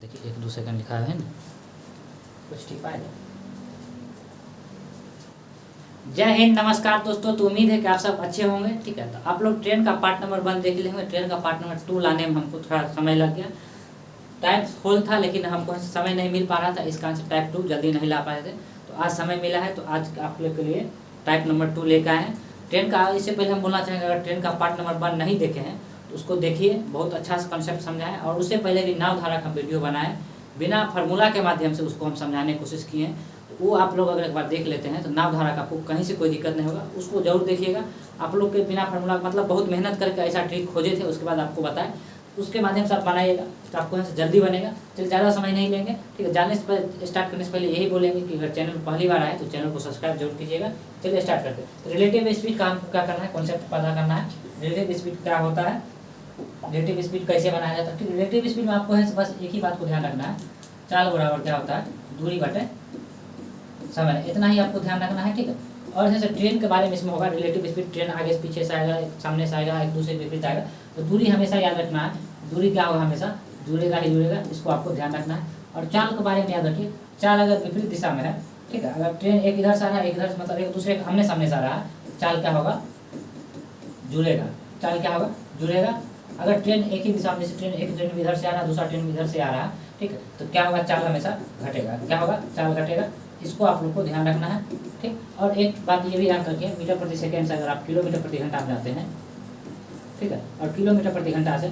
देखिए 1-2 सेकंड लिखा है ना, कुछ ठीक पाएगा। जय हिंद, नमस्कार दोस्तों। तो उम्मीद है कि आप सब अच्छे होंगे। ठीक है, तो आप लोग ट्रेन का पार्ट नंबर 1 देख लिए होंगे। ट्रेन का पार्ट नंबर 2 लाने में हमको थोड़ा समय लग गया। टाइप फुल था लेकिन हमको समय नहीं मिल पा रहा था, इस कारण से टाइप 2 जल्दी नहीं ला पाए थे। तो आज समय मिला है तो आज आप लोग के लिए टाइप नंबर 2 लेकर आए हैं ट्रेन का। इससे पहले हम बोलना चाहेंगे, अगर ट्रेन का पार्ट नंबर 1 नहीं देखे हैं तो उसको देखिए, बहुत अच्छा सा कंसेप्ट समझा है। और उससे पहले भी नाव धारा का वीडियो बनाए, बिना फार्मूला के माध्यम से उसको हम समझाने की कोशिश किए हैं। तो वो आप लोग अगर एक बार देख लेते हैं तो नाव धारा का आपको कहीं से कोई दिक्कत नहीं होगा, उसको जरूर देखिएगा। आप लोग के बिना फार्मूला मतलब बहुत मेहनत करके ऐसा ट्रिक खोजे थे, उसके बाद आपको बताएं, उसके माध्यम से आप बनाइएगा तो आपको यहाँ से जल्दी बनेगा। चलिए ज़्यादा समय नहीं लेंगे। ठीक है, जानने से पहले स्टार्ट करने से पहले यही बोलेंगे कि अगर चैनल पहली बार आए तो चैनल को सब्सक्राइब जरूर कीजिएगा। चलिए स्टार्ट करते हैं। तो रिलेटिव स्पीड का हमको क्या करना है, कॉन्सेप्ट पता करना है। रिलेटिव स्पीड क्या होता है, रिलेटिव स्पीड कैसे बनाया जाता है। रिलेटिव स्पीड में आपको है बस एक ही बात को ध्यान रखना है, चाल बराबर क्या होता है, दूरी बटे समय, इतना ही आपको ध्यान रखना है। ठीक है, और जैसे ट्रेन के बारे में इसमें होगा, रिलेटिव स्पीड ट्रेन आगे से पीछे से आएगा, सामने से आएगा, एक दूसरे विपरीत आएगा। तो दूरी हमेशा याद रखना है, दूरी क्या होगा, हमेशा जुड़ेगा ही जुड़ेगा, इसको आपको ध्यान रखना है। और चाल के बारे में याद रखिए, चाल अगर विपरीत दिशा में है, ठीक है, अगर ट्रेन एक इधर से आ रहा है, एक इधर से, मतलब एक दूसरे आमने सामने से आ रहा है, चाल क्या होगा, जुड़ेगा। चाल क्या होगा, जुड़ेगा। अगर ट्रेन एक ही दिशा में, जैसे ट्रेन एक ट्रेन इधर से आ रहा है, दूसरा ट्रेन इधर से आ रहा है, ठीक है, तो क्या होगा, चाल हमेशा घटेगा। क्या होगा, चाल घटेगा। इसको आप लोग को ध्यान रखना है। ठीक, और एक बात ये भी याद रखिए, मीटर प्रति सेकेंड से अगर आप किलोमीटर प्रति घंटा में जाते हैं, ठीक है, और किलोमीटर प्रति घंटा से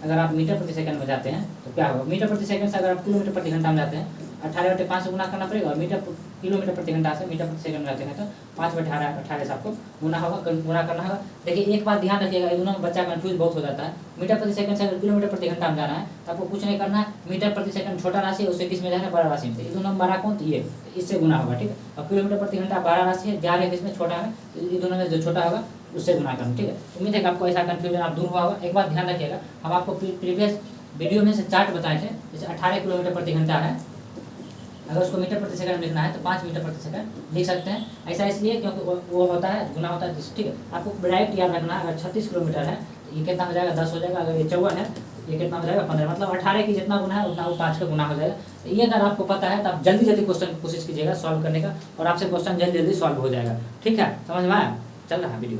अगर आप मीटर प्रति सेकंड में जाते हैं तो क्या होगा, मीटर प्रति सेकंड से अगर आप किलोमीटर प्रति घंटा में जाते हैं 18/5 से गुना करना पड़ेगा। और किलोमीटर प्रति घंटा से मीटर प्रति सेकंड में जाते हैं तो 5/18 से आपको गुना होगा, गुना करना होगा। देखिए एक बात ध्यान रखिएगा, दोनों में बच्चा कंफ्यूज बहुत हो जाता है। मीटर प्रति सेकंड से अगर किलोमीटर प्रति घंटा में जाना है तो आपको कुछ नहीं करना है, मीटर प्रति सेकंड छोटा राशि है, उससे किस में जाना है, बड़ा राशि में। ये दोनों में बड़ा कौन, ये, इससे गुना होगा। ठीक है, और किलोमीटर प्रति घंटा बड़ा राशि है, जा रहे किसमें, छोटा है, तो ये दोनों में जो छोटा होगा उससे गुना करना। ठीक है, उम्मीद है कि आपको ऐसा कंफ्यूजन आप दूर हुआ होगा। एक बात ध्यान रखिएगा, हम आपको प्रीवियस वीडियो में से चार्ट बताए थे, जैसे 18 किलोमीटर प्रति घंटा है, अगर उसको मीटर प्रति सेकंड लिखना है तो 5 मीटर प्रति सेकंड लिख सकते हैं। ऐसा इसलिए क्योंकि वो होता है, गुना होता है। ठीक है, आपको डायरेक्ट याद रखना है, अगर 36 किलोमीटर है तो ये कितना हो जाएगा, 10 हो जाएगा। अगर ये 54 है तो ये कितना हो जाएगा, 15। मतलब 18 की जितना गुना है उतना वो 5 का गुना हो जाएगा। तो ये अगर आपको पता है तो आप जल्दी जल्दी क्वेश्चन की कोशिश कीजिएगा सॉल्व करने का, और आपसे क्वेश्चन जल्दी जल्दी सॉल्व हो जाएगा। ठीक है, समझ में आया, चल रहा है वीडियो,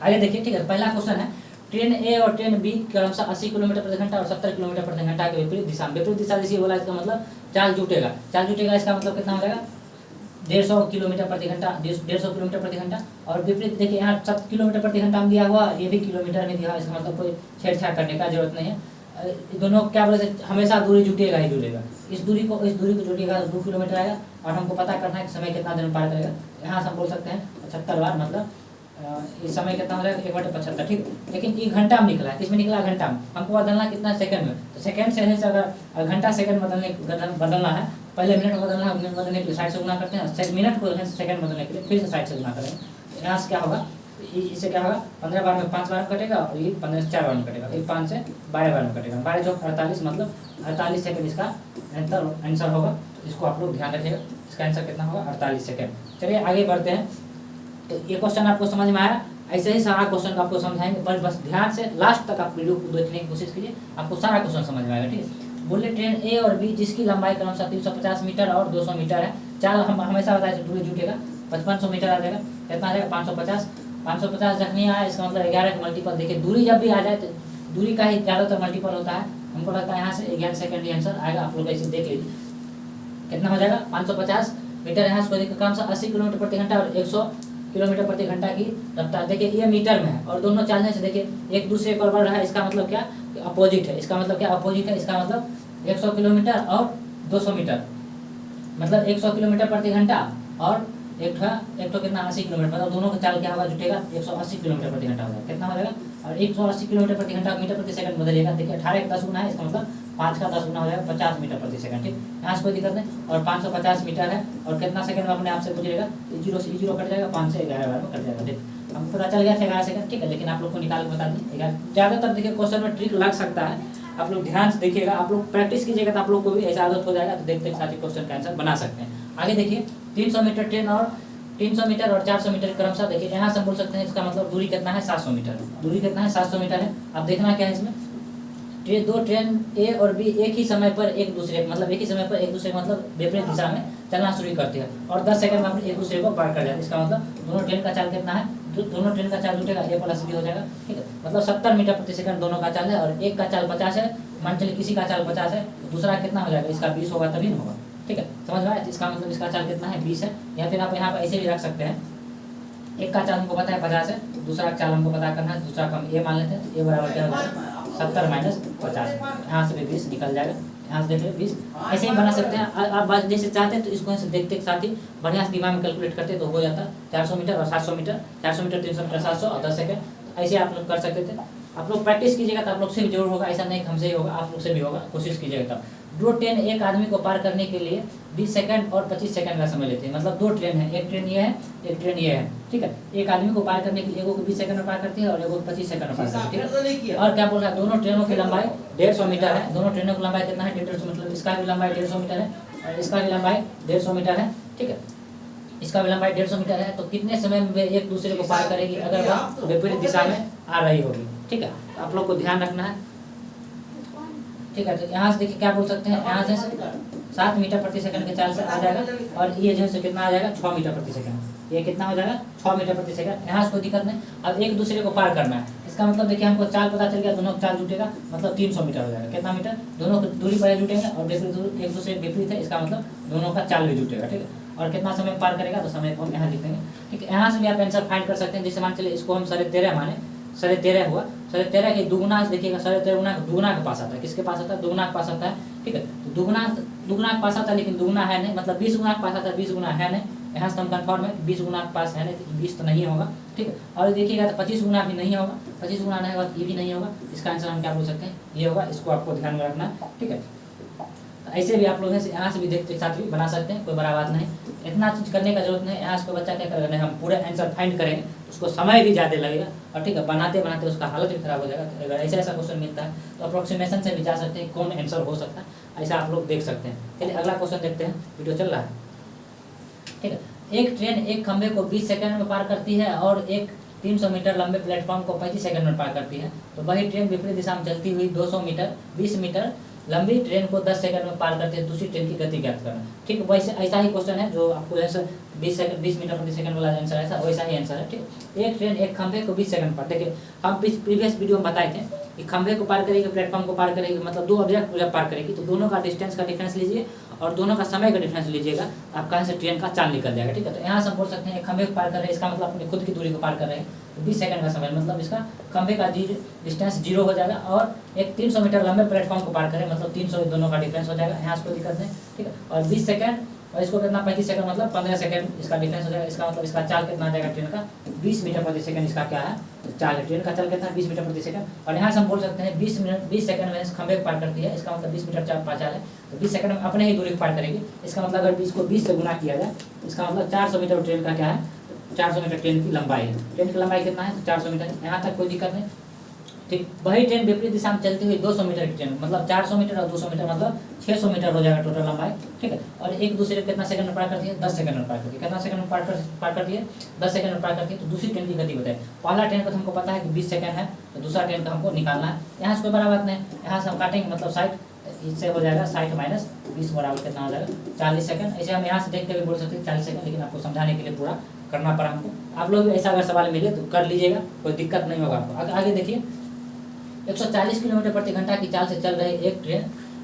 आगे देखिए। ठीक है, पहला क्वेश्चन है, ट्रेन ए और ट्रेन बी क्रमशः 80 किलोमीटर प्रति घंटा और 70 किलोमीटर प्रति घंटा के विपरीत दिशा में, विपरीत दिशा जैसे बोला, इसका मतलब चाल जुटेगा। चाल जुटेगा इसका मतलब कितना हो जाएगा, 150 किलोमीटर प्रति घंटा, 150 किलोमीटर प्रति घंटा। और विपरीत देखिए यहाँ 7 किलोमीटर प्रति घंटा में दिया हुआ, ये भी किलोमीटर में दिया हुआ, इसका मतलब कोई छेड़छाड़ करने का जरूरत नहीं है। दोनों क्या बोले थे, हमेशा दूरी जुटेगा ही जुटेगा। इस दूरी को जुटेगा 2 किलोमीटर आएगा, और हमको पता करना है कि समय कितना देर में पार करेगा। यहाँ से हम बोल सकते हैं 75 बार, मतलब इस समय कितना हो जाएगा, 1/75। ठीक, लेकिन ये घंटा में निकला है, किसमें निकला, घंटा में। हमको बदलना कितना, सेकंड में। तो सेकंड से अगर घंटा सेकंड बदलना है, पहले मिनट को बदलना है, मिनट बदलने के लिए 60 से गुना करते हैं, मिनट को सेकंड बदलने के लिए फिर से 60 से गुना करेंगे। यहाँ से क्या होगा, इससे क्या होगा, 15 बार में 5 बार में कटेगा, और ये 15 से 4 बार में कटेगा, ये 5 से 12 बार में कटेगा। 12 चौक 48, मतलब 48 सेकंड इसका आंसर होगा। इसको आप लोग ध्यान रखिएगा, इसका आंसर कितना होगा, 48 सेकंड। चलिए आगे बढ़ते हैं। तो ये क्वेश्चन आपको समझ में आया, ऐसे ही सारा क्वेश्चन आपको समझाएंगे, पर बस ध्यान से लास्ट तक आप वीडियो को देखने की कोशिश कीजिए, आपको सारा क्वेश्चन समझ में आएगा। ठीक है, बोले ट्रेन ए और बी जिसकी लंबाई क्रमशः 350 मीटर और 200 मीटर है, चाल हम हमेशा बताए थे, दूरी जुटेगा, 5500 मीटर आ जाएगा, कितना आ जाएगा, 550 जब नहीं आया, इसका मतलब 11 का मल्टीपल। देखिए दूरी जब भी आ जाए तो दूरी का ही ज़्यादातर मल्टीपल होता है। हमको लगता है यहाँ से 11 सेकंड ही आंसर आएगा, आप लोग ऐसे देख लीजिए कितना हो जाएगा, 550 मीटर। यहाँ से क्रमशः 80 किलोमीटर प्रति घंटा और 100 किलोमीटर प्रति घंटा की रफ्तार। देखिए ये मीटर में है, और दोनों चालने से देखिए एक दूसरे को बढ़ रहा है, इसका मतलब क्या, अपोजिट है। इसका मतलब क्या, अपोजिट है, इसका मतलब 100 किलोमीटर और 200 मीटर, मतलब 100 किलोमीटर प्रति घंटा, और एक तो कितना, 80 किलोमीटर, मतलब दोनों का चाल क्या होगा, जुटेगा, 180 किलोमीटर प्रति घंटा हो जाएगा। कितना हो जाएगा, और 180 किलोमीटर प्रति घंटा मीटर प्रति सेकंड बदलेगा। देखिए 18 का 10 गुना है, इसका मतलब 5 का 10 गुना हो जाएगा, 50 मीटर प्रति सेकंड। ठीक, यहाँ से कोई दिक्कत नहीं। और 550 मीटर है, और कितना सेकंड में अपने आप से गुजरेगा, 0 से 0 कट जाएगा, 5 से 11 बार में कट जाएगा। ठीक, हमको पता चल गया था 11 सेकंड। ठीक है, लेकिन आप लोग को निकाल के बता दें 11। ज़्यादातर देखिए क्वेश्चन में ट्रिक लग सकता है, आप लोग ध्यान से देखिएगा, आप लोग प्रैक्टिस कीजिएगा तो आप लोग को भी ऐसा आदत हो जाएगा, तो देखते साथ ही क्वेश्चन का आंसर बना सकते हैं। आगे देखिए, 300 मीटर ट्रेन और 300 मीटर और 400 मीटर क्रमशः। देखिए यहाँ से बोल सकते हैं, इसका मतलब दूरी कितना है, 700 मीटर। दूरी कितना है, 700 मीटर है। अब देखना क्या है इसमें, दो ट्रेन ए और बी एक ही समय पर एक दूसरे मतलब विपरीत दिशा में चलना शुरू करती है और 10 सेकंड में अपने एक दूसरे को पार कर जाए। इसका मतलब दोनों ट्रेन का चाल कितना है, दोनों ट्रेन का चाल जुटेगा ए प्लस बी हो जाएगा, ठीक है। मतलब 70 मीटर प्रति सेकंड दोनों का चाल है और एक का चाल 50 है, मान चलिए किसी का चाल 50 है, दूसरा कितना हो जाएगा, इसका 20 होगा तभी ना होगा, ठीक है। समझ में आया? इसका मतलब इसका चाल कितना है, 20 है। या फिर आप यहाँ पर ऐसे भी रख सकते हैं, एक का चाल हमको पता है 50 है, दूसरा का चाल हमको पता करना है, दूसरा का हम ए मान लेते हैं, तो ए बराबर क्या हो जाएगा 70 माइनस 50, यहाँ से भी 20 निकल जाएगा, यहाँ से देख लीजिए 20। ऐसे ही बना सकते हैं आप बात जैसे चाहते हैं, तो इसको ऐसे देखते के साथ ही बढ़िया से दिमाग में कैलकुलेट करते तो हो जाता 400 मीटर और 700 मीटर, 400 मीटर 300 मीटर 700 और 10 सेकंड। ऐसे आप लोग कर सकते थे। आप लोग प्रैक्टिस कीजिएगा तो आप लोग से भी जरूर होगा, ऐसा नहीं हमसे ही होगा, आप लोग से भी होगा, कोशिश कीजिएगा तब। दो ट्रेन एक आदमी को पार करने के लिए 20 सेकंड और 25 सेकंड का समय लेते हैं। मतलब दो ट्रेन है, एक ट्रेन ये है, एक ट्रेन ये है, ठीक है। एक आदमी को पार करने के लिए एगो को 20 सेकंड में पार करती है और एगो को 25 सेकंड में पार करती है, ठीक है। और क्या बोल रहा है, दोनों ट्रेनों की लंबाई 150 मीटर है। दोनों ट्रेनों की लंबाई कितना है, 150, मतलब इसका भी लंबाई 150 मीटर है और इसका भी लंबाई 150 मीटर है, ठीक है। इसका भी लंबाई 150 मीटर है। तो कितने समय में वे एक दूसरे को पार करेगी अगर वह विपरीत दिशा में आ रही होगी, ठीक है। तो आप लोग को ध्यान रखना है, ठीक है। तो यहाँ से देखिए क्या बोल सकते हैं, यहाँ से 7 मीटर प्रति सेकंड के चाल से आ जाएगा और ये जो है कितना आ जाएगा 6 मीटर प्रति सेकंड। ये कितना हो जाएगा 6 मीटर प्रति सेकंड। यहाँ से कोई दिक्कत नहीं। अब एक दूसरे को पार करना है, इसका मतलब देखिए हमको चाल पता चल गया, दोनों का चाल जुटेगा, मतलब 300 मीटर हो जाएगा। कितना मीटर, दोनों की दूरी पर जुटेंगे और एक दूसरे विपरीत है, इसका मतलब दोनों का चाल भी जुटेगा, ठीक है। और कितना समय पार करेगा, तो समय को हम यहाँ लिख देंगे, ठीक है। यहाँ से भी आप आंसर फाइंड कर सकते हैं। जैसे मान चलिए इसको हम 13.5 माने, 13.5 हुआ, 13.5 के दुगुना देखिएगा, 13.5 दुगुना के पास आता है, किसके पास आता है, दुगुना के पास आता है, ठीक है। तो दुगुना के पास आता है, लेकिन दुगुना है नहीं, मतलब 20 गुना के पास आता है, 20 गुना है नहीं। यहाँ से हम कन्फर्म है 20 गुना के पास है नहीं, तो 20 तो नहीं होगा, ठीक है। और देखिएगा तो 25 गुना भी नहीं होगा, 25 गुना नहीं होगा, ये भी नहीं होगा। इसका आंसर हम क्या बोल सकते हैं, ये होगा। इसको आपको ध्यान में रखना, ठीक है। तो ऐसे भी आप लोग यहाँ से भी देखते साथ भी बना सकते हैं, कोई बड़ा बात नहीं। इतना चीज करने का जरूरत नहीं है। यहाँ से कोई बच्चा क्या करेगा, हम पूरे आंसर फाइंड करेंगे, उसको समय भी ज़्यादा लगेगा और ठीक है, बनाते बनाते उसका हालत भी खराब हो जाएगा। तो अगर ऐसा क्वेश्चन मिलता है तो अप्रोक्सीमेशन से भी जा सकते हैं कौन आंसर हो सकता है, ऐसा आप लोग देख सकते हैं। चलिए अगला क्वेश्चन देखते हैं, वीडियो चल रहा है, ठीक है। एक ट्रेन एक खंभे को 20 सेकंड में पार करती है और एक 300 मीटर लंबे प्लेटफॉर्म को 35 सेकंड में पार करती है। तो वही ट्रेन विपरीत दिशा में चलती हुई 20 मीटर लंबी ट्रेन को 10 सेकंड में पार करती है। दूसरी ट्रेन की गति ज्ञात करना, ठीक है। वैसे ऐसा ही क्वेश्चन है जो आपको आंसर 20 मीटर प्रति सेकंड वाला आंसर है, वैसा ही आंसर है, ठीक है। एक ट्रेन एक खंभे को 20 सेकंड पर, देखिए हम प्रीवियस वीडियो में बताए थे कि खंभे को पार करेगी, प्लेटफॉर्म को पार करेगी, मतलब दो ऑब्जेक्ट जब पार करेगी तो दोनों का डिस्टेंस का डिफरेंस लीजिए और दोनों का समय का डिफरेंस लीजिएगा, आपका यहाँ से ट्रेन का चाल निकल जाएगा, ठीक है। तो यहाँ से हम बोल सकते हैं खंभे को पार कर रहे हैं, इसका मतलब अपनी खुद की दूरी को पार कर रहे हैं, तो 20 सेकंड का समय, मतलब इसका खंभे का डिस्टेंस 0 हो जाएगा। और एक 300 मीटर लंबे प्लेटफॉर्म को पार करें, मतलब 300 दोनों का डिफरेंस हो जाएगा, यहाँ से कोई दिक्कत नहीं, ठीक है। और 20 सेकंड और इसको कितना 35 सेकंड, मतलब 15 सेकंड इसका डिफरेंस हो जाएगा। इसका मतलब इसका चाल कितना आ जाएगा ट्रेन का 20 मीटर प्रति सेकंड, इसका क्या है चाल है, ट्रेन का चाल कितना है 20 मीटर प्रति सेकंड। और यहाँ से हम बोल सकते हैं 20 सेकंड में खंभे को पार करती है, इसका मतलब 20 मीटर चाल है, तो 20 सेकंड में अपने ही दूरी को पार करेगी। इसका मतलब अगर 20 को 20 से गुना किया जाए, इसका मतलब 400 मीटर ट्रेन का क्या है, 400 मीटर ट्रेन की लंबाई है। ट्रेन की लंबाई कितना है, तो 400 मीटर, यहाँ तक कोई दिक्कत नहीं, ठीक। वही ट्रेन विपरीत दिशा में चलती हुई 200 मीटर की ट्रेन, मतलब 400 मीटर और 200 मीटर मतलब 600 मीटर हो जाएगा टोटल लंबाई, ठीक है। और एक दूसरे को कितना सेकंड में पार करती है, 10 सेकंड में पार करती है। कितना सेकंड में पार करती है, 10 सेकंड में पार करती है। तो दूसरी ट्रेन की गति बताए, पहला ट्रेन का तो हमको पता है कि 20 सेकंड है, तो दूसरा ट्रेन का हमको निकालना है। यहाँ से कोई बड़ा बात नहीं, यहाँ से हम काटेंगे, मतलब 60, इससे हो जाएगा 60 माइनस 20 बराबर कितना हो जाएगा 40 सेकंड। ऐसे हम यहाँ से देख के भी बोल सकते हैं 40 सेकंड, लेकिन आपको समझाने के लिए पूरा करना पड़ा हमको। आप लोग भी ऐसा अगर सवाल मिले तो कर लीजिएगा, कोई दिक्कत नहीं होगा आपको। आगे देखिए, 140 किलोमीटर प्रति घंटा की चाल से चल रही एक ट्रेन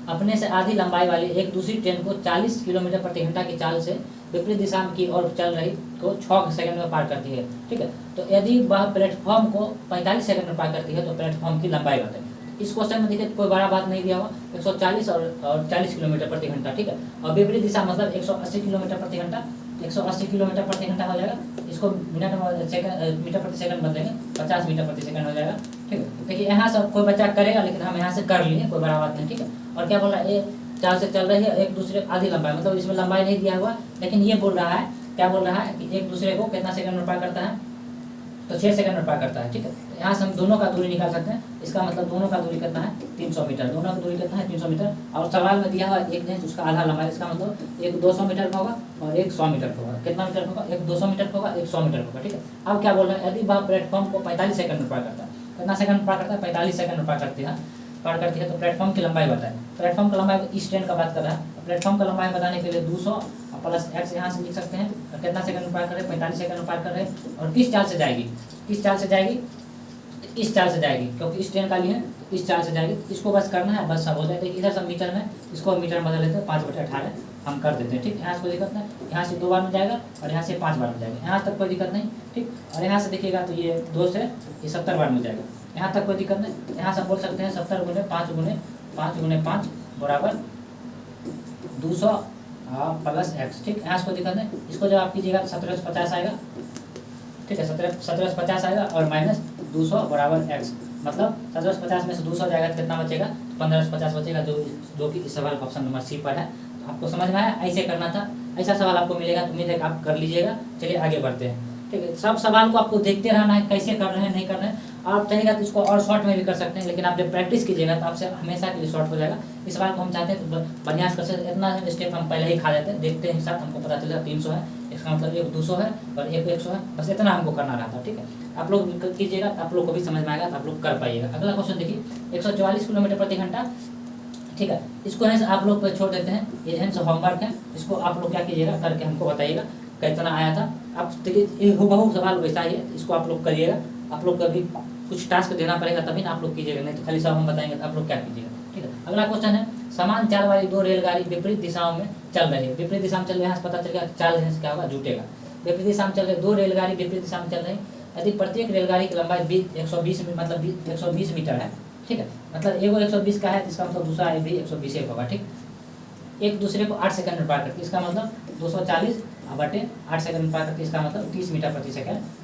अपने से आधी लंबाई वाली एक दूसरी ट्रेन को 40 किलोमीटर प्रति घंटा की चाल से विपरीत दिशा की ओर चल रही को 6 सेकंड में पार करती है, ठीक है। तो यदि वह प्लेटफॉर्म को 45 सेकंड में पार करती है तो प्लेटफॉर्म की लंबाई बताए। इस क्वेश्चन में देखिए कोई बड़ा बात नहीं दिया हुआ, 140 और 40 किलोमीटर प्रति घंटा, ठीक है। और विपरीत दिशा मतलब 180 किलोमीटर प्रति घंटा, 180 किलोमीटर प्रति घंटा हो जाएगा। इसको मिनट में सेकंड मीटर प्रति सेकंड बदलेंगे, 50 मीटर प्रति सेकंड हो जाएगा, ठीक है। देखिए यहाँ से कोई बच्चा करेगा, लेकिन हम यहाँ से कर लिए, कोई बड़ा बात नहीं, ठीक है। और क्या बोल रहा है, ये चाल से चल रही है एक दूसरे आधी लंबाई, मतलब इसमें लंबाई नहीं दिया हुआ, लेकिन ये बोल रहा है, क्या बोल रहा है कि एक दूसरे को कितना सेकंड में पार करता है, तो 6 सेकंड में पार करता है, ठीक है। यहाँ से हम दोनों का दूरी निकाल सकते हैं। इसका मतलब दोनों का दूरी कितना है 300 मीटर, दोनों का दूरी कितना है 300 मीटर। और सवाल में दिया हुआ एक नहीं, उसका आधा लंबाई, इसका मतलब एक 200 मीटर का होगा और एक 100 मीटर का होगा। कितना मीटर होगा, एक 200 मीटर का होगा, एक 100 मीटर का होगा, ठीक है। अब क्या बोल रहे हैं, यदि वह प्लेटफॉर्म को 45 सेकंड में पार करता है, कितना सेकंड में पार करता है 45 सेकंड में पार करती है, पार करती है तो प्लेटफॉर्म की लंबाई बताए। प्लेटफॉर्म की लंबाई इस ट्रेन का बात कर रहा है। प्लेटफॉर्म की लंबाई बताने के लिए 200 प्लस एक्स यहाँ से लिख सकते हैं। कितना सेकंड में पार कर रहे हैं, 45 सेकंड में पार कर रहे हैं। और किस चाल से जाएगी, किस चाल से जाएगी, इस चाल से जाएगी, क्योंकि इस ट्रेन का लिए इस चाल से जाएगी। इसको बस करना है, बस सब हो जाए। देखिए इधर सब मीटर में, इसको मीटर में बदल लेते हैं, 5/18 हम कर देते हैं। ठीक, यहाँ से कोई दिक्कत नहीं। यहाँ से 2 बार में जाएगा और यहाँ से 5 बार में जाएगा, यहाँ तक कोई दिक्कत नहीं। ठीक, और यहाँ से देखिएगा तो ये 2 से ये 70 बार में जाएगा, यहाँ तक कोई दिक्कत नहीं। यहाँ से बोल सकते हैं 70 गुने 5 बराबर 200 प्लस एक्स। ठीक, यहाँ से कोई दिक्कत नहीं। इसको जब आप कीजिएगा तो 17 से 50 आएगा। ठीक है, 17 से 50 आएगा और माइनस 200 बराबर एक्स, मतलब 17 से 50 में से 200 जाएगा तो कितना बचेगा, 15 से 50 बचेगा, जो कि इस सवाल का ऑप्शन नंबर सी पर है। तो आपको समझ में आया, ऐसे करना था। ऐसा सवाल आपको मिलेगा तो उम्मीद है कि आप कर लीजिएगा। चलिए आगे बढ़ते हैं। ठीक है, सब सवाल को आपको देखते रहना है, कैसे कर रहे हैं नहीं कर रहे हैं। आप चाहेगा तो इसको और शॉर्ट में भी कर सकते हैं, लेकिन आप जब प्रैक्टिस कीजिएगा तो आपसे हमेशा के लिए शॉर्ट हो जाएगा। इस सवाल को हम चाहते हैं तो बढ़िया कर सकते, इतना स्टेप हम पहले ही खा लेते हैं, देखते हैं साथ हमको पता चलेगा 300 है, इसका मतलब एक 200 है और एक 100 है, बस इतना हमको करना रहता है। ठीक है, आप लोग कीजिएगा तो आप लोग को भी समझ में आएगा, तो आप लोग कर पाइएगा। अगला क्वेश्चन देखिए, 144 किलोमीटर प्रति घंटा। ठीक है, इसको है आप लोग पर छोड़ देते हैं, ये है होमवर्क है, इसको आप लोग क्या कीजिएगा करके हमको बताइएगा कितना आया था। आप देखिए हूबहू सवाल वैसा ही है, इसको आप लोग करिएगा। आप लोग कभी कुछ टास्क देना पड़ेगा तभी ना आप लोग कीजिएगा, नहीं तो खाली सब हम बताएंगे तो आप लोग क्या कीजिएगा। ठीक है, अगला क्वेश्चन है, समान चाल वाली 2 रेलगाड़ी विपरीत दिशाओं में चल रही है। विपरीत दिशा में चल रही है, यहाँ से पता चल गया चाल देने से क्या होगा, जुटेगा। विपरीत दिशा में चल रही 2 रेलगाड़ी विपरीत दिशा में चल रही, यदि प्रत्येक रेलगाड़ी की लंबाई 120 मतलब 120 मीटर है। ठीक है, मतलब एगो 120 का है, इसका मतलब दूसरा भी 120 होगा। ठीक, एक दूसरे को 8 सेकंड में पार करती है, इसका मतलब 240/8 सेकंड में पार करती है, इसका मतलब 30 मीटर प्रति सेकंड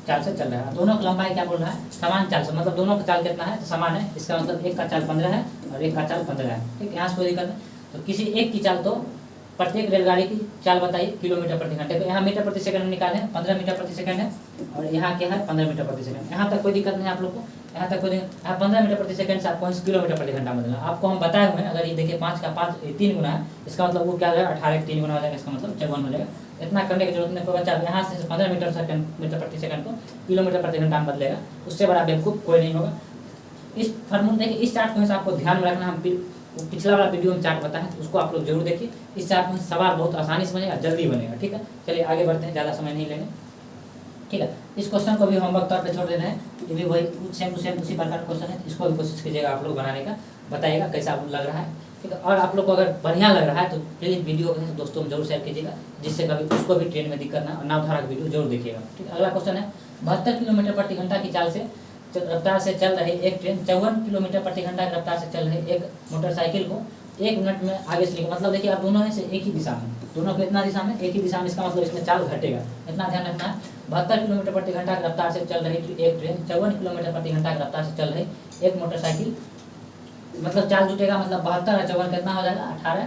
चाल से चल रहा है। दोनों की लंबाई क्या बोल रहा है, समान चाल से, मतलब दोनों का चाल कितना है तो समान है, इसका मतलब एक का चाल 15 है और एक का चाल 15 है। ठीक, यहाँ से कोई दिक्कत नहीं। तो किसी एक की चाल, तो प्रत्येक रेलगाड़ी की चाल बताइए किलोमीटर प्रति घंटे। तो यहाँ मीटर प्रति सेकंड में निकाले हैं, 15 मीटर प्रति सेकंड है और यहाँ क्या है 15 मीटर प्रति सेकंड। यहाँ तक कोई दिक्कत नहीं आप लोग को, यहाँ तक कोई यहाँ 15 मीटर प्रति सेकंड से आपको किलोमीटर प्रति घंटा बदलना। आपको हम बताए हुए हैं, अगर ये देखिए 5 का 5 3 गुना है, इसका मतलब वो क्या हो जाएगा 18 का 3 गुना हो जाएगा, इसका मतलब 54 हो जाएगा। इतना करने की जरूरत नहीं। कोई बच्चा यहाँ से 15 मीटर प्रति सेकंड को किलोमीटर प्रति घंटा में बदलेगा, उससे बड़ा बेवकूफ़ कोई नहीं होगा। इस फार्मूला देखिए, इस चार्ट को हमेशा आपको ध्यान में रखना। हम पिछला वाला वीडियो में चार्ट बताएं तो उसको आप लोग जरूर देखिए। इस चार्ट में सवाल बहुत आसानी से बनेगा, जल्दी बनेगा। ठीक है, चलिए आगे बढ़ते हैं, ज़्यादा समय नहीं लेंगे। ठीक है, इस क्वेश्चन को भी होमवर्क तौर पे छोड़ देना है, ये भी वही सेम टू सेम उसी प्रकार का क्वेश्चन है। इसको भी कोशिश कीजिएगा आप लोग बनाने का, बताइएगा कैसा आपको लग रहा है। ठीक है, और आप लोग को अगर बढ़िया लग रहा है तो प्लीज़ वीडियो को दोस्तों में जरूर शेयर कीजिएगा, जिससे कभी उसको भी ट्रेन में दिक्कत ना, और नवधारा का वीडियो जरूर देखिएगा। ठीक है, अगला क्वेश्चन है, 72 किलोमीटर प्रति घंटा की चाल से रफ्तार से चल रही एक ट्रेन 54 किलोमीटर प्रति घंटा की रफ्तार से चल रही एक मोटरसाइकिल को 1 मिनट में आगे से लेकर, मतलब देखिए आप दोनों से एक ही दिशा में, दोनों को इतना दिशा में एक ही दिशा में, इसका मतलब इसमें चाल घटेगा, इतना ध्यान रखना है। 72 किलोमीटर प्रति घंटा की रफ्तार से चल रही एक ट्रेन 54 किलोमीटर प्रति घंटा की रफ्तार से चल रही एक मोटरसाइकिल, मतलब चाल जुटेगा, मतलब 72 और 54 कितना हो जाएगा 18,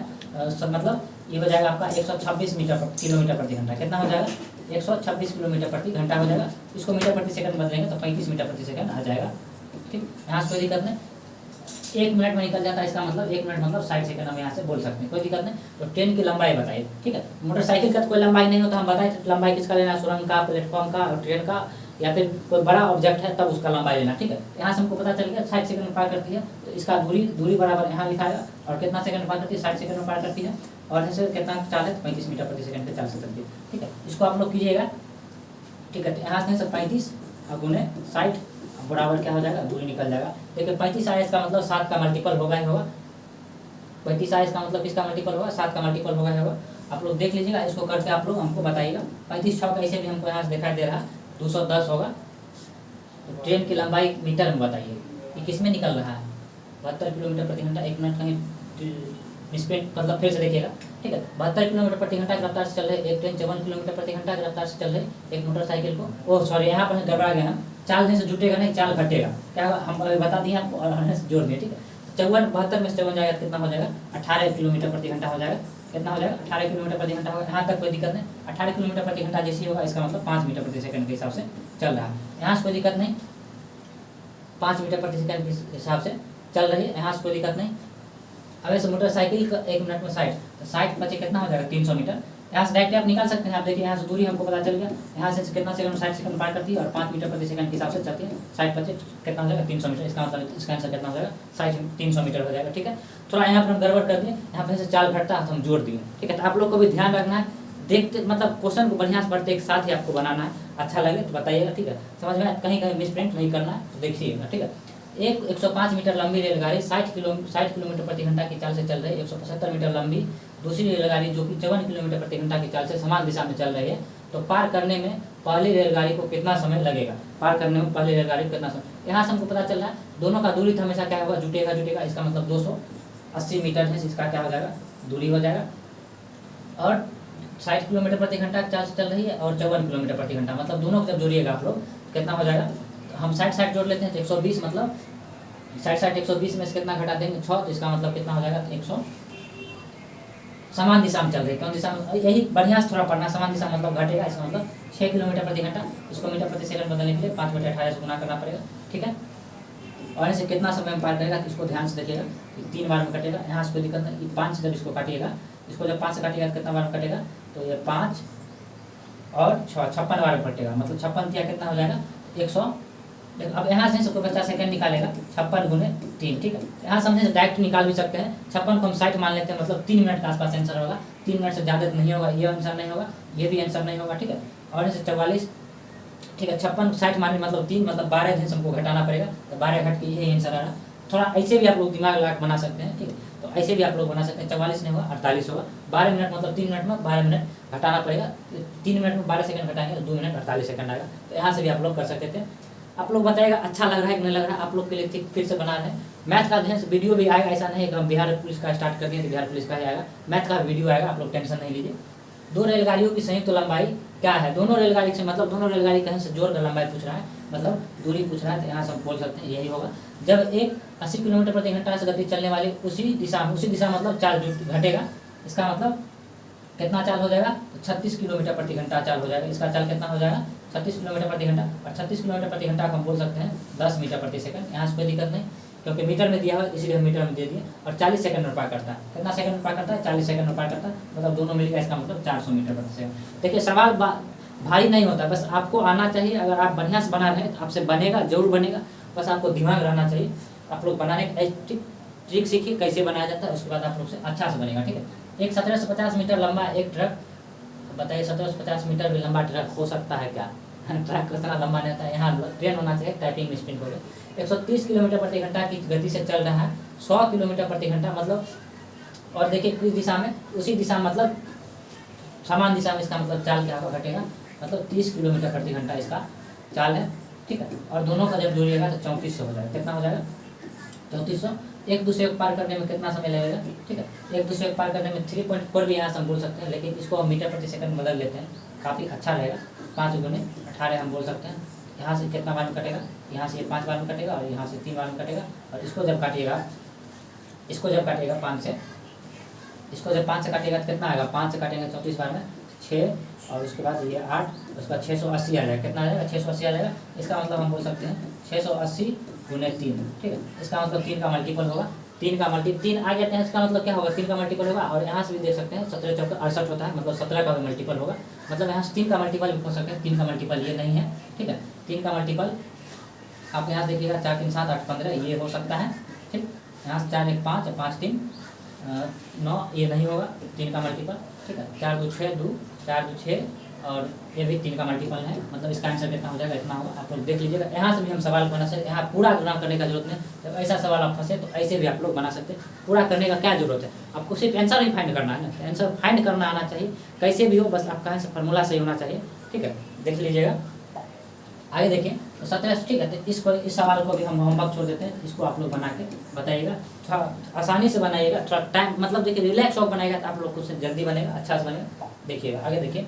मतलब ये हो जाएगा आपका 126 किलोमीटर प्रति घंटा। कितना हो जाएगा 126 किलोमीटर प्रति घंटा हो जाएगा। इसको मीटर प्रति सेकंड बदलेंगे तो 35 मीटर प्रति सेकंड आ जाएगा। ठीक, यहाँ से कोई दिक्कत नहीं। 1 मिनट में निकल जाता है, इसका मतलब 1 मिनट मतलब 60 सेकंड हम यहाँ से बोल सकते हैं, कोई दिक्कत नहीं। तो ट्रेन की लंबाई बताइए। ठीक है, मोटरसाइकिल का तो कोई लंबाई नहीं होता, हम बताए लंबाई किसका लेना, सुरंग का, प्लेटफॉर्म का, और ट्रेन का, या फिर कोई बड़ा ऑब्जेक्ट है तब उसका लंबाई लेना। ठीक है, यहाँ से हमको पता चल गया 60 सेकंड में पार करती है, तो इसका दूरी बराबर यहाँ लिखा है, और कितना सेकंड में पार करती है 60 सेकंड में पार करती है, और जैसे कितना चाल है 35 मीटर प्रति सेकंड के चाल से चलती है। ठीक है, इसको आप लोग कीजिएगा। ठीक है, यहाँ से 35 गुने 60 बराबर क्या हो जाएगा, दूरी निकल जाएगा। देखिए 35 आया, इसका मतलब 7 का मल्टीपल होगा ही होगा। 35 आया इसका मतलब किसका मल्टीपल होगा, 7 का मल्टीपल होगा ही होगा। आप लोग देख लीजिएगा, इसको करके आप लोग हमको बताइएगा। 35 6 कैसे भी हमको यहाँ से दिखाई दे रहा है 210 होगा। तो ट्रेन की लंबाई मीटर में बताइए, ये किस में निकल रहा है 72 किलोमीटर प्रति घंटा। 1 मिनट कहीं मिसप्रिंट, मतलब फिर से देखिएगा। ठीक है, 72 किलोमीटर प्रति घंटा की रफ्तार से चल रही एक ट्रेन 54 किलोमीटर प्रति घंटा की रफ्तार से चल रही एक मोटरसाइकिल को, ओह सॉरी यहाँ पर गड़बड़ा गया हम, चाल से जुटेगा नहीं, चाल घटेगा। क्या हम बता दिए आपको, और जोड़ दिए। ठीक है, 72 में से 54 जाएगा, कितना हो जाएगा 18 किलोमीटर प्रति घंटा हो जाएगा। कितना हो जाएगा 18 किलोमीटर प्रति घंटा होगा। यहाँ तक कोई दिक्कत नहीं, 18 किलोमीटर प्रति घंटा जैसे होगा, इसका मतलब 5 मीटर प्रति सेकंड के हिसाब से चल रहा है। यहाँ से कोई दिक्कत नहीं, 5 मीटर प्रति सेकंड के हिसाब से चल रही है, यहाँ से कोई दिक्कत नहीं। अब ऐसे मोटरसाइकिल का 1 मिनट में 60, तो 60 बचे कितना हो जाएगा 300 मीटर। यहाँ से डायरेक्ट आप निकाल सकते हैं। आप देखिए यहाँ से दूरी हमको पता चल गया, यहाँ से कितना सेकंड 60 सेकंड पार करती है और 5 मीटर प्रति सेकंड के हिसाब से चलती है। 60 कितना हो जाएगा 300 मीटर, इसका मतलब इसका आंसर कितना हो जाएगा 300 मीटर हो जाएगा। ठीक है, थोड़ा यहाँ पर हम गड़बड़ कर दिए, यहाँ पर से चाल घटता है तो हम जोड़ दिए। ठीक है, तो आप लोग को भी ध्यान रखना है, देखते मतलब क्वेश्चन को बढ़िया से पढ़ते एक साथ ही आपको बनाना है। अच्छा लगे तो बताइएगा। ठीक है, समझ में कहीं कहीं मिसप्रिंट नहीं करना है तो देखिएगा। ठीक है, एक 105 मीटर लंबी रेलगाड़ी 60 किलोमीटर प्रति घंटा की चाल से चल रही है। 175 मीटर लंबी दूसरी रेलगाड़ी जो कि 54 किलोमीटर प्रति घंटा की चाल से समान दिशा में चल रही है, तो पार करने में पहली रेलगाड़ी को कितना समय लगेगा? पार करने में पहली रेलगाड़ी को कितना समय? यहाँ से हमको पता चल रहा है दोनों का दूरी तो हमेशा क्या होगा, जुटेगा। इसका मतलब 280 मीटर है, इसका क्या हो जाएगा, दूरी हो जाएगा। और 60 किलोमीटर प्रति घंटा की चाल से चल रही है और 54 किलोमीटर प्रति घंटा, मतलब दोनों को जब जोड़िएगा आप लोग कितना हो जाएगा? हम 60 जोड़ लेते हैं तो 120, मतलब 60 120 में से कितना घटा देंगे 6, तो इसका मतलब कितना हो जाएगा 100। समान दिशा में चल रही है, कौन दिशा में? यही बढ़िया से थोड़ा पढ़ना, समान दिशा मतलब घटेगा, इसका मतलब 6 किलोमीटर प्रति घंटा। इसको मीटर प्रति सेकंड बदलने के लिए 5/18 से गुना करना पड़ेगा। ठीक है, और ऐसे कितना समय में पार करेगा, इसको ध्यान से देखिएगा। 3 बार में कटेगा, यहाँ से कोई दिक्कत नहीं। 5 से जब इसको काटिएगा, इसको जब 5 से काटिएगा कितना बार में कटेगा, तो ये 5 और 6 56 बार में कटेगा, मतलब 56 क्या कितना हो जाएगा 100। अब यहाँ से सबको 50 सेकंड निकालेगा, 56 गुने 3। ठीक है, यहाँ समझे डायरेक्ट निकाल भी सकते हैं। 56 को हम 60 मान लेते हैं, मतलब 3 मिनट के आसपास आंसर होगा। 3 मिनट से ज़्यादा नहीं होगा, ये आंसर नहीं होगा, ये भी आंसर नहीं होगा। ठीक है, और इसे 44। ठीक है, 56 60 माने मतलब 3, मतलब 12 दिन से हमको घटाना पड़ेगा, तो 12 घट के यही आंसर आ रहा। थोड़ा ऐसे भी आप लोग दिमाग लगा बना सकते हैं। ठीक है, तो ऐसे भी आप लोग बना सकते हैं। 44 नहीं होगा 48 होगा। 12 मिनट मतलब 3 मिनट में 12 मिनट घटाना पड़ेगा। 3 मिनट में 12 सेकंड घटाएंगे तो 2 मिनट 48 सेकंड आएगा। तो यहाँ से भी आप लोग कर सकते थे। आप लोग बताइएगा अच्छा लग रहा है कि नहीं लग रहा है, आप लोग के लिए फिर से बना रहे हैं। मैथ का ध्यान से वीडियो भी आएगा, ऐसा नहीं है कि हम बिहार पुलिस का स्टार्ट कर दिए तो बिहार पुलिस का ही आएगा, मैथ का वीडियो आएगा, आप लोग टेंशन नहीं लीजिए। 2 रेलगाड़ियों की संयुक्त लंबाई क्या है? दोनों रेलगाड़ी से मतलब दोनों रेलगाड़ी कहीं से जोड़ कर लंबाई पूछ रहा है, मतलब दूरी पूछ रहा है, तो यहाँ से हम बोल सकते हैं यही होगा। जब एक 80 किलोमीटर प्रति घंटा से गति चलने वाली उसी दिशा मतलब चाल घटेगा, इसका मतलब कितना चाल हो जाएगा? तो 36 किलोमीटर प्रति घंटा चाल हो जाएगा। इसका चाल कितना हो जाएगा? 36 किलोमीटर प्रति घंटा। और 36 किलोमीटर प्रति घंटा को हम बोल सकते हैं 10 मीटर प्रति सेकंड। यहाँ से कोई दिक्कत नहीं, क्योंकि मीटर में दिया हुआ इसलिए हम मीटर में दे दिए। और 40 सेकंड में पार करता है। कितना सेकंड में पार करता है? 40 सेकंड में पार करता है, मतलब दोनों मिलकर इसका मतलब 400 मीटर प्रति सेकंड। देखिए सवाल भारी नहीं होता, बस आपको आना चाहिए। अगर आप बढ़िया से बना रहे हैं तो आपसे बनेगा, जरूर बनेगा, बस आपको दिमाग रहना चाहिए। आप लोग बनाने का ट्रिक सीखिए कैसे बनाया जाता है, उसके बाद आप लोग से अच्छा से बनेगा। ठीक है, एक 1750 मीटर लंबा एक ट्रक, बताइए 1750 मीटर भी लंबा ट्रक हो सकता है क्या? ट्रक इतना लंबा नहीं होता है। यहाँ ट्रेन होना चाहिए, टाइपिंग में स्पीड हो गई। 130 किलोमीटर प्रति घंटा की गति से चल रहा है 100 किलोमीटर प्रति घंटा, मतलब और देखिए किस दिशा में, उसी दिशा मतलब समान दिशा में, इसका मतलब चाल क्या होगा, घटेगा, मतलब 30 किलोमीटर प्रति घंटा इसका चाल है। ठीक है, और दोनों का जब जोड़िएगा तो 3400 हो जाएगा। कितना हो जाएगा? 3400। एक दूसरे को पार करने में कितना समय लगेगा? ठीक है, एक दूसरे को पार करने में 3.4 भी यहाँ से हम बोल सकते हैं, लेकिन इसको हम मीटर प्रति सेकंड बदल लेते हैं, काफ़ी अच्छा रहेगा। 5 गुने 18 हम बोल सकते हैं। यहाँ से कितना बार में कटेगा? यहाँ से 5 बार में कटेगा और यहाँ से 3 बार में कटेगा। और इसको जब काटिएगा 5 से, इसको जब 5 से काटिएगा तो कितना आएगा? 5 से काटेंगे 34 बार में 6, और उसके बाद ये 8, उसके बाद 680 आ जाएगा। कितना आ जाएगा? 680 आ जाएगा। इसका मतलब हम बोल सकते हैं 680 गुने 3। ठीक है, इसका मतलब 3 का मल्टीपल होगा। 3 का मल्टीपल 3 आ जाते हैं, इसका मतलब क्या होगा? 3 का मल्टीपल होगा। और यहाँ से भी देख सकते हैं 17 चौका 68 होता है, मतलब 17 का भी मल्टीपल होगा। मतलब यहाँ से 3 का मल्टीपल भी हो सकते हैं। 3 का मल्टीपल ये नहीं है। ठीक है, 3 का मल्टीपल आप यहाँ देखिएगा 4 3 7 8 15 ये हो सकता है। ठीक, यहाँ से 4 1 5 5 3 9 ये नहीं होगा 3 का मल्टीपल। ठीक है, 4 2 6 2 4 2 6 और ये भी 3 का मल्टीपल है, मतलब इसका आंसर कितना हो जाएगा? इतना होगा। आप लोग देख लीजिएगा। यहाँ से भी हम सवाल बना सकते हैं, यहाँ पूरा गुना करने का जरूरत नहीं। जब ऐसा सवाल आप फंसे तो ऐसे भी आप लोग बना सकते हैं। पूरा करने का क्या जरूरत है? आपको सिर्फ आंसर ही फाइंड करना है ना, आंसर फाइंड करना आना चाहिए, कैसे भी हो, बस आपका आंसर फार्मूला सही होना चाहिए। ठीक है, देख लीजिएगा। आगे देखिए तो 17। ठीक है, तो इस सवाल को भी हम होमवर्क छोड़ देते हैं, इसको आप लोग बना के बताइएगा। थोड़ा आसानी से बनाइएगा, थोड़ा टाइम मतलब देखिए रिलैक्स होकर बनाएगा तो आप लोग कुछ जल्दी बनेगा, अच्छा से बनेगा। देखिएगा आगे देखिए।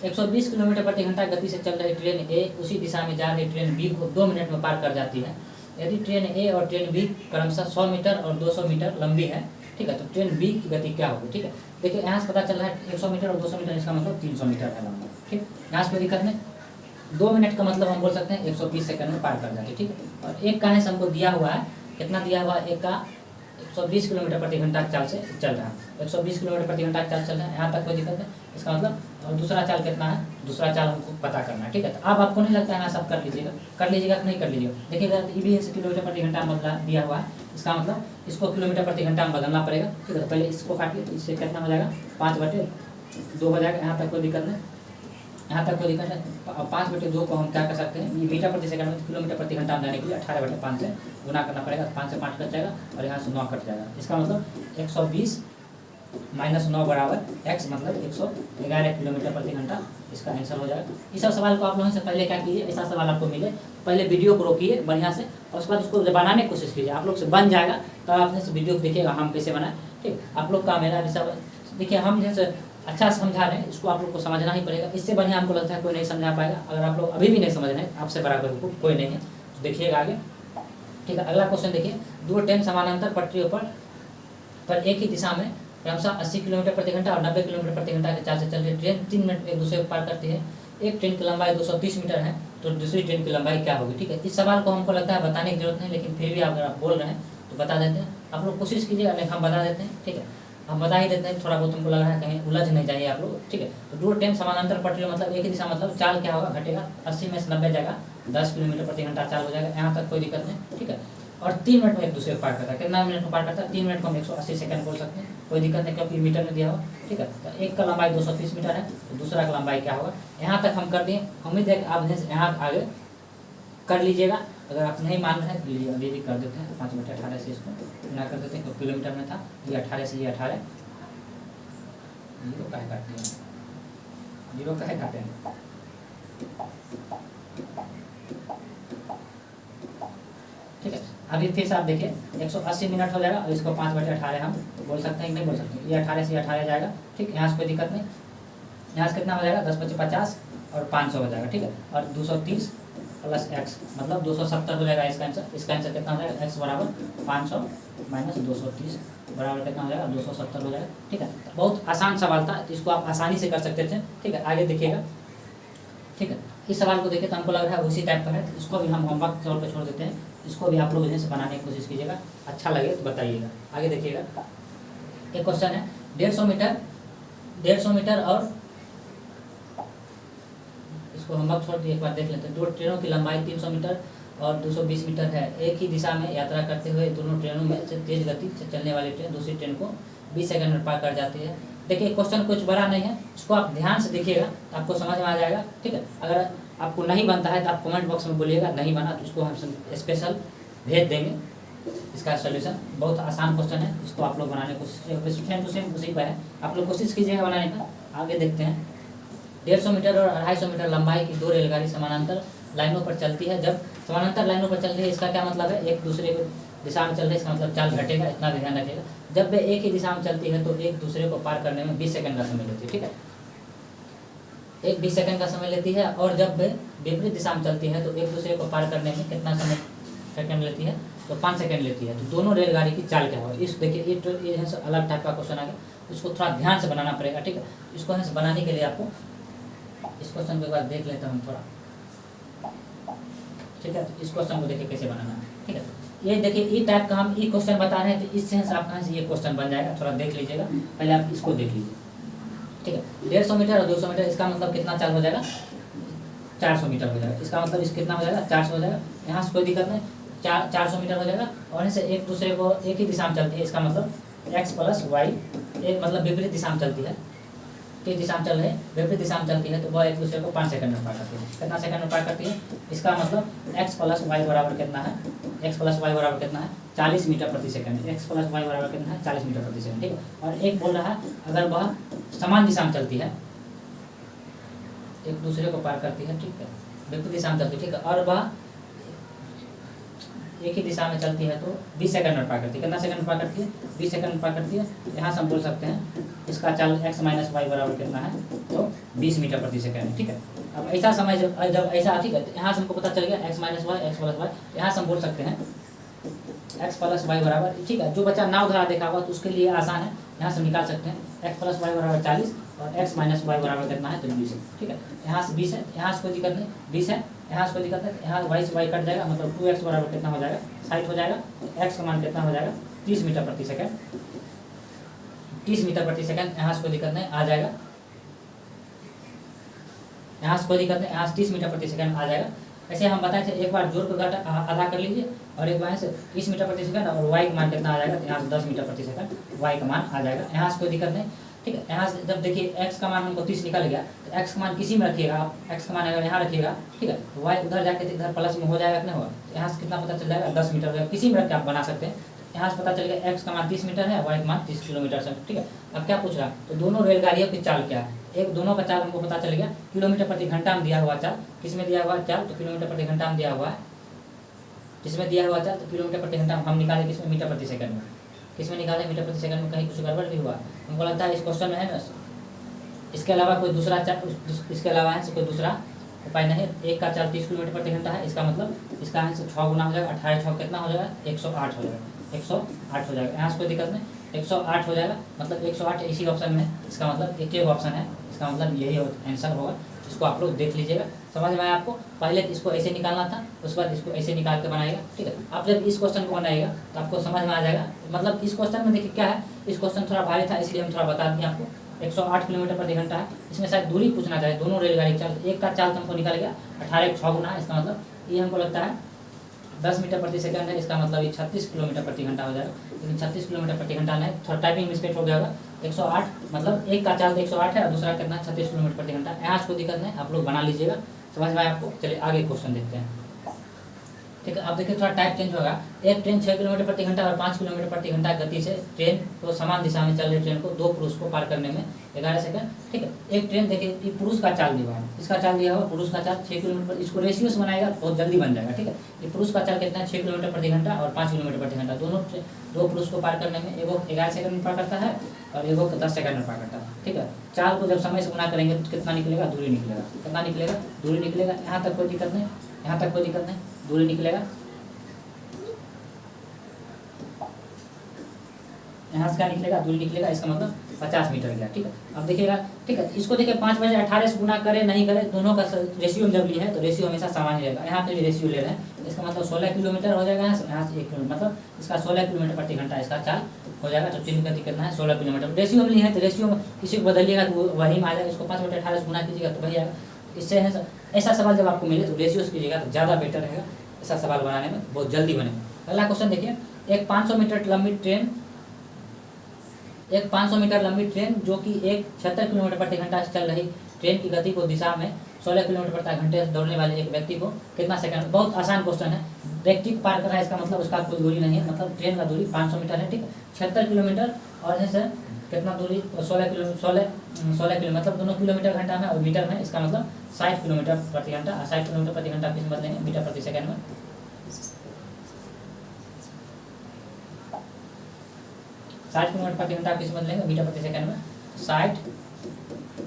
120 किलोमीटर प्रति घंटा गति से चल रही ट्रेन ए उसी दिशा में जा रही ट्रेन बी को 2 मिनट में पार कर जाती है। यदि ट्रेन ए और ट्रेन बी क्रमशः 100 मीटर और 200 मीटर लंबी है, ठीक है, तो ट्रेन बी की गति क्या होगी? ठीक है, देखिए यहाँ से पता चल रहा है 100 मीटर और 200 मीटर, इसका मतलब 300 मीटर है लंबा। ठीक, यहाँ से कोई दिक्कत नहीं। 2 मिनट का मतलब हम बोल सकते हैं 120 सेकंड में पार कर जाती है। ठीक है, और एक का है हमको दिया हुआ है, कितना दिया हुआ है? एक का 120 किलोमीटर प्रति घंटा की चाल से चल रहा है, 120 किलोमीटर प्रति घंटा की चाल चल रहा है, यहाँ तक कोई दिक्कत नहीं। इसका मतलब और दूसरा चाल कितना है, दूसरा चाल हमको पता करना है, ठीक है। तो अब आपको नहीं लगता है यहाँ सब कर लीजिएगा कि नहीं कर लीजिएगा, देखिएगा ई भी किलोमीटर प्रति घंटा में बदला दिया हुआ है, इसका मतलब इसको किलोमीटर प्रति घंटा में बदलना पड़ेगा, ठीक है। तो पहले इसको काटिए, तो इससे कितना हो जाएगा 5/2 हो जाएगा, यहाँ तक कोई दिक्कत नहीं, यहाँ तक कोई दिक्कत नहीं। 5/2 को हम क्या कर सकते हैं, ये मीटर प्रति सेकंड में किलोमीटर प्रति घंटा में जाने के लिए 18/5 से गुना करना पड़ेगा, 5 से 5 कट जाएगा और यहाँ से 9 कट जाएगा। इसका मतलब 120 - 9 बराबर x, मतलब 111 किलोमीटर प्रति घंटा इसका आंसर हो जाएगा। इस सब सवाल को आप लोगों से पहले क्या कीजिए, ऐसा सवाल आपको मिले पहले वीडियो को रोकिए बढ़िया से, और उसके बाद उसको बनाने की कोशिश कीजिए, आप लोग से बन जाएगा तब आपने से वीडियो देखिएगा हम कैसे बनाए, ठीक। आप लोग का मेरा भी सब देखिए, हम जैसे अच्छा समझा रहे हैं, इसको आप लोग को समझना ही पड़ेगा, इससे बढ़िया हमको लगता है कोई नहीं समझा पाएगा। अगर आप लोग अभी भी नहीं समझ रहे हैं, आपसे बराबर को कोई नहीं है, तो देखिएगा आगे, ठीक है। अगला क्वेश्चन देखिए, 2 ट्रेन समानांतर पटरियों पर एक ही दिशा में क्रमशः 80 किलोमीटर प्रति घंटा और 90 किलोमीटर प्रति घंटा के चाल से चल रही ट्रेन 3 मिनट में एक दूसरे को पार करती है। एक ट्रेन की लंबाई 230 मीटर है, तो दूसरी ट्रेन की लंबाई क्या होगी, ठीक है। इस सवाल को हमको लगता है बताने की जरूरत नहीं, लेकिन फिर भी अगर आप बोल रहे हैं तो बता देते हैं, आप लोग कोशिश कीजिएगा, नहीं हम बता देते हैं, ठीक है। हम बता ही देते हैं, थोड़ा बहुत हमको लग रहा है कहीं उलझ नहीं जाइए आप लोग, ठीक है। तो 2 ट्रेन समानांतर पटरियों मतलब एक ही दिशा, मतलब चाल क्या होगा, घटेगा, 80 में से 90 जाएगा, 10 किलोमीटर प्रति घंटा चाल हो जाएगा, यहाँ तक कोई दिक्कत नहीं, ठीक है। और 3 मिनट में एक दूसरे को पार करता है, कितना मिनट में पार करता है, 3 मिनट को हम 180 सेकंड बोल सकते हैं, कोई दिक्कत नहीं क्योंकि मीटर में दिया हुआ, ठीक है। तो एक का लंबाई 230 मीटर है, तो दूसरा का लंबाई क्या होगा, यहाँ तक हम कर दिए। उम्मीद है कि आप यहाँ आगे कर लीजिएगा, अगर आप नहीं मान रहे हैं तो लीजिए अभी भी कर देते हैं, 5/18 से इसको गुना कर देते हैं, क्योंकि किलोमीटर में था, ये 18 से ये 18, 0 काहे काटते हैं, 0 काहे काटे हैं, ठीक है। अभी फिर से आप देखिए 180 मिनट हो जाएगा, और इसको 5/18 हम बोल सकते हैं कि नहीं बोल सकते, ये 18 से 18 जाएगा, ठीक। यहाँ से कोई दिक्कत नहीं, यहाँ से कितना हो जाएगा, 10×5 = 50 और 500 हो जाएगा, ठीक है। और 230 + x मतलब 270 हो जाएगा इसका आंसर। इसका आंसर कितना हो जाएगा, x बराबर 500 - 230 बराबर कितना हो जाएगा, 270 हो जाएगा, ठीक है। बहुत आसान सवाल था, इसको आप आसानी से कर सकते थे, ठीक है। आगे देखिएगा, ठीक है। इस सवाल को देखिए तो हमको लग रहा है उसी टाइप पर है, इसको भी हम होमवर्क तौर पर छोड़ देते हैं, इसको भी आप लोग इन्हें से बनाने की कोशिश कीजिएगा, अच्छा लगे तो बताइएगा। आगे देखिएगा, एक क्वेश्चन है 150 मीटर और इसको होमवर्क छोड़ दिए, एक बार देख लेते हैं। 2 ट्रेनों की लंबाई 300 मीटर और 220 मीटर है, एक ही दिशा में यात्रा करते हुए दोनों ट्रेनों में से तेज गति से चलने वाली ट्रेन दूसरी ट्रेन को 20 सेकंड में पार कर जाती है। देखिए क्वेश्चन कुछ बड़ा नहीं है, इसको आप ध्यान से देखिएगा तो आपको समझ में आ जाएगा, ठीक है। अगर आपको नहीं बनता है तो आप कमेंट बॉक्स में बोलिएगा, नहीं बना तो उसको हम स्पेशल भेज देंगे इसका सॉल्यूशन। बहुत आसान क्वेश्चन है, इसको आप लोग बनाने को सेम टू सेम उसी पर है, आप लोग कोशिश कीजिएगा बनाने का। आगे देखते हैं, 150 मीटर और 250 मीटर लंबाई की 2 रेलगाड़ी समानांतर लाइनों पर चलती है। जब समानांतर लाइनों पर चल रही है, इसका क्या मतलब है, एक दूसरे को दिशा में चल रही है, इसका मतलब चाल घटेगा, इतना भी ध्यान रखिएगा। जब वे एक ही दिशा में चलती है तो एक दूसरे को पार करने में 20 सेकंड का समय लेती है, ठीक है। एक 20 सेकंड का समय लेती है, और जब वे विपरीत दिशा में चलती है तो एक दूसरे को पार करने में कितना समय सेकंड लेती है, तो 5 सेकंड लेती है। तो दोनों रेलगाड़ी की चाल क्या होगा, इस देखिए ये अलग टाइप का क्वेश्चन आ गया, इसको थोड़ा ध्यान से बनाना पड़ेगा, ठीक है। इसको बनाने के लिए आपको इस क्वेश्चन को एक बार देख लेते हैं हम थोड़ा, ठीक है। इस क्वेश्चन को देखिए कैसे बनाना है, ठीक है। ये देखिए ये टाइप का हम ये क्वेश्चन बता रहे हैं, तो इससे आप कहाँ से ये क्वेश्चन बन जाएगा, थोड़ा देख लीजिएगा, पहले आप इसको देख लीजिए, ठीक है। 150 मीटर और 200 मीटर, इसका मतलब कितना चाल हो जाएगा, 400 मीटर हो जाएगा। इसका मतलब इस कितना हो जाएगा, 400 हो जाएगा, यहाँ से कोई दिक्कत नहीं, 400 मीटर हो जाएगा। और इनसे एक दूसरे को एक ही दिशा में चलती है, इसका मतलब x + y, एक मतलब विपरीत दिशा में चलती है, किस दिशा में चल रहे हैं, विपरीत दिशा में चलती है, तो वह एक दूसरे को 5 सेकंड में पार करती है। कितना सेकंड में पार करती है, इसका मतलब x + y बराबर कितना है, x + y बराबर कितना है, 40 मीटर प्रति सेकंड। x + y बराबर कितना है, 40 मीटर प्रति सेकंड, ठीक है। और एक बोल रहा है अगर वह समान दिशा में चलती है, एक दूसरे को पार करती है, ठीक है, विपरीत दिशा में चलती है, ठीक है, और वह एक ही दिशा में चलती है तो 20 सेकंड में पार करती है। कितना सेकंड में पार करती है, 20 सेकंड में पार करती है। यहाँ से हम बोल सकते हैं इसका चाल x - y बराबर कितना है, तो 20 मीटर प्रति सेकंड, ठीक है। अब ऐसा समय जब ऐसा, ठीक है, तो यहाँ से हमको पता चल गया x - y, x + y, यहाँ से हम बोल सकते हैं x + y बराबर, ठीक है। जो बच्चा नाव धारा देखा हुआ तो उसके लिए आसान है, यहाँ से निकाल सकते हैं x + y बराबर 40 और x - y बराबर कितना है, तो 20 है, ठीक है। यहाँ से 20 है, यहाँ से कोई दिक्कत नहीं, 20 है, यहाँ से कोई दिक्कत है, यहाँ y से y कट जाएगा, मतलब 2x बराबर कितना हो जाएगा, 60 हो जाएगा। x का मान कितना हो जाएगा, 30 मीटर प्रति सेकंड, 30 मीटर प्रति सेकंड, यहाँ से कोई दिक्कत नहीं आ जाएगा, यहाँ से कोई दिक्कत नहीं, यहाँ से 30 मीटर प्रति सेकंड आ जाएगा। ऐसे हम बताए थे, एक बार जोड़ कर घटा आधा कर लीजिए और एक बार से 30 मीटर प्रति सेकंड और वाई का मान कितना आ जाएगा, तो यहाँ से 10 मीटर प्रति सेकंड वाई का मान आ जाएगा। यहाँ से कोई दिक्कत नहीं, ठीक है। यहाँ से जब देखिए एक्स का मान हमको 30 निकल गया, तो एक्स का मान किसी में रखिएगा आप, एक्स का मान अगर यहाँ रखिएगा, ठीक है, तो वाई उधर जाके इधर प्लस में हो जाएगा कि नहीं होगा, यहाँ से कितना पता चल जाएगा, 10 मीटर हो जाएगा। किसी में रख के आप बना सकते हैं। यहाँ से पता चल गया एक्स का मान 30 मीटर है, वाई का मान 30 किलोमीटर से, ठीक है। अब क्या पूछ रहा है, तो दोनों रेलगाड़ियों की चाल क्या है, एक दोनों का चाल हमको पता चल गया, किलोमीटर प्रति घंटा में दिया हुआ चाल, किसमें दिया हुआ चाल, तो किलोमीटर प्रति घंटा में दिया हुआ है, जिसमें दिया हुआ चाल तो किलोमीटर प्रति घंटा हम निकाले किसमें, मीटर प्रति सेकंड में, किसमें निकाले, मीटर प्रति सेकंड में। कहीं कुछ गड़बड़ नहीं हुआ, हमको लगता है इस क्वेश्चन में है ना, इसके अलावा कोई दूसरा चाल, इसके अलावा है कोई दूसरा उपाय नहीं। एक का चाल 30 किलोमीटर प्रति घंटा है, इसका मतलब इसका आंसर 6 गुना हो जाएगा, 18 6 कितना हो जाएगा, 108 हो जाएगा, 108 हो जाएगा। यहाँ से कोई दिक्कत नहीं, 108 हो जाएगा, मतलब 108 इसी ऑप्शन में है, इसका मतलब एक ही ऑप्शन है, इसका मतलब यही आंसर होगा। इसको आप लोग देख लीजिएगा, समझ में आया आपको। पहले इसको ऐसे निकालना था, उसके बाद इसको ऐसे निकाल के बनाएगा, ठीक है। आप जब इस क्वेश्चन को बनाएगा तो आपको समझ में आ जाएगा। मतलब इस क्वेश्चन में देखिए क्या है, इस क्वेश्चन थोड़ा भारी था इसलिए हम थोड़ा बता दिए आपको। 108 किलोमीटर प्रति घंटा है, इसमें शायद दूरी पूछना चाहिए, दोनों रेलगाड़ी चाल, एक का चाल तो हमको निकल गया 18 6 गुना, इसका मतलब ये हमको लगता है 10 मीटर प्रति सेकंड है, इसका मतलब ये 36 किलोमीटर प्रति घंटा हो जाएगा। लेकिन 36 किलोमीटर प्रति घंटा नहीं, थोड़ा टाइपिंग मिस्टेक हो गया होगा। 108 मतलब एक का चाल 108 है और दूसरा कितना 36 किलोमीटर प्रति घंटा। यहाँ से कोई दिक्कत नहीं, आप लोग बना लीजिएगा, समझ में आए आपको। चलिए आगे क्वेश्चन देखते हैं, ठीक है। अब देखिए थोड़ा टाइप चेंज होगा। एक ट्रेन 6 किलोमीटर प्रति घंटा और 5 किलोमीटर प्रति घंटा गति से ट्रेन को समान दिशा में चल रही ट्रेन को 2 पुरुष को पार करने में 11 सेकंड, ठीक है। एक ट्रेन देखिए, ये पुरुष का चाल दिया हुआ है, इसका चाल दिया हुआ, पुरुष का चाल 6 किलोमीटर, इसको रेशियो से बनाएगा बहुत जल्दी बन जाएगा, ठीक है। ये पुरुष का चाल कितना है, 6 किलोमीटर प्रति घंटा और 5 किलोमीटर प्रति घंटा, दोनों 2 पुरुष को पार करने में एगो 11 सेकंड में पार करता है और एगो 10 सेकंड में पार करता है, ठीक है। चाल को जब समय से गुना करेंगे तो कितना निकलेगा, दूरी निकलेगा, कितना निकलेगा, दूरी निकलेगा। यहाँ तक कोई दिक्कत नहीं, यहाँ तक कोई दिक्कत नहीं, दूरी निकलेगा। यहाँ से क्या निकलेगा, दूरी निकलेगा, इसका मतलब 50 मीटर गया, ठीक है। अब देखिएगा, ठीक है, इसको देखिए 5 बजे 18 से गुना करे नहीं करे, दोनों का रेशियो जब लिया है तो रेशियो हमेशा समान रहेगा। यहाँ पे भी रेशियो ले रहे हैं, इसका मतलब 16 किलोमीटर हो जाएगा, यहाँ से 1 किलोमीटर, मतलब इसका 16 किलोमीटर प्रति घंटा इसका चाल हो जाएगा। तो ट्रेन का कितना है, 16 किलोमीटर। रेशियो में लिए है तो रेशियो में किसी को बदलिएगा तो वही में आ जाएगा। इसको 5 बटे 18 से गुना कीजिएगा तो वही आएगा। इससे है ऐसा सवाल जब आपको मिले तो रेशियो से कीजिएगा तो ज़्यादा बेटर रहेगा, ऐसा सवाल बनाने में बहुत जल्दी बनेगा। पहला क्वेश्चन देखिए, एक 500 मीटर लंबी ट्रेन, एक 500 मीटर लंबी ट्रेन जो कि एक 76 किलोमीटर प्रति घंटा से चल रही ट्रेन की गति को दिशा में 16 किलोमीटर प्रति घंटे से दौड़ने वाले एक व्यक्ति को कितना सेकंड, बहुत आसान क्वेश्चन है। व्यक्ति को पार कर रहा है, इसका मतलब उसका कोई दूरी नहीं है, मतलब ट्रेन का दूरी 500 मीटर है, ठीक है। 76 किलोमीटर और जैसे कितना दूरी 16 किलोमीटर, मतलब दोनों किलोमीटर घंटा में और मीटर में, इसका मतलब 60 किलोमीटर प्रति घंटा। 60 किलोमीटर प्रति घंटा किस बदलेंगे, मीटर प्रति सेकंड में। 60 किलोमीटर प्रति घंटा किस बदलेंगे, मीटर प्रति सेकंड में। 60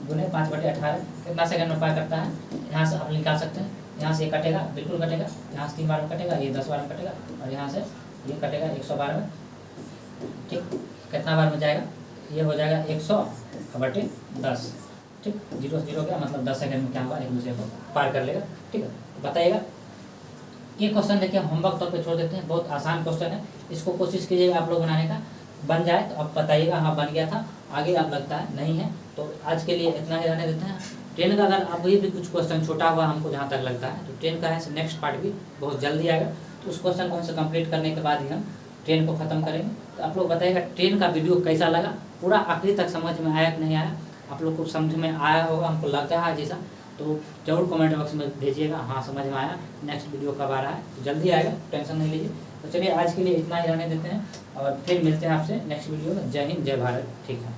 गुने 5 बटे 18 कितना सेकंड में पार करता है। यहाँ से आप निकाल सकते हैं, यहाँ से ये कटेगा, बिल्कुल कटेगा, यहाँ से 3 बार में कटेगा, ये 10 बार में कटेगा और यहाँ से ये कटेगा 100 बार में, ठीक। कितना बार में जाएगा, ये हो जाएगा 100 बटे 10, ठीक। 0 से 0 गया, मतलब 10 सेकंड में क्या होगा, एक दूसरे को पार कर लेगा, ठीक है। बताइएगा ये क्वेश्चन देखिए हम होमवर्क तौर पे छोड़ देते हैं, बहुत आसान क्वेश्चन है। इसको कोशिश कीजिएगा आप लोग बनाने का, बन जाए तो आप बताइएगा हाँ बन गया था, आगे आप लगता है नहीं है तो आज के लिए इतना ही रहने देते हैं। ट्रेन का अगर अब ये भी कुछ क्वेश्चन छोटा हुआ हमको जहाँ तक लगता है, तो ट्रेन का है नेक्स्ट पार्ट भी बहुत जल्दी आएगा, तो उस क्वेश्चन को हमसे कंप्लीट करने के बाद ही हम ट्रेन को ख़त्म करेंगे। तो आप लोग बताइएगा ट्रेन का वीडियो कैसा लगा, पूरा आखिरी तक समझ में आया कि नहीं आया, आप लोग को समझ में आया होगा हमको लगता है जैसा, तो जरूर कमेंट बॉक्स में भेजिएगा हाँ समझ में आया। नेक्स्ट वीडियो कब आ रहा है, तो जल्दी आएगा, टेंशन नहीं लीजिए। तो चलिए आज के लिए इतना ही रहने देते हैं और फिर मिलते हैं आपसे नेक्स्ट वीडियो में। जय हिंद, जय भारत, ठीक है।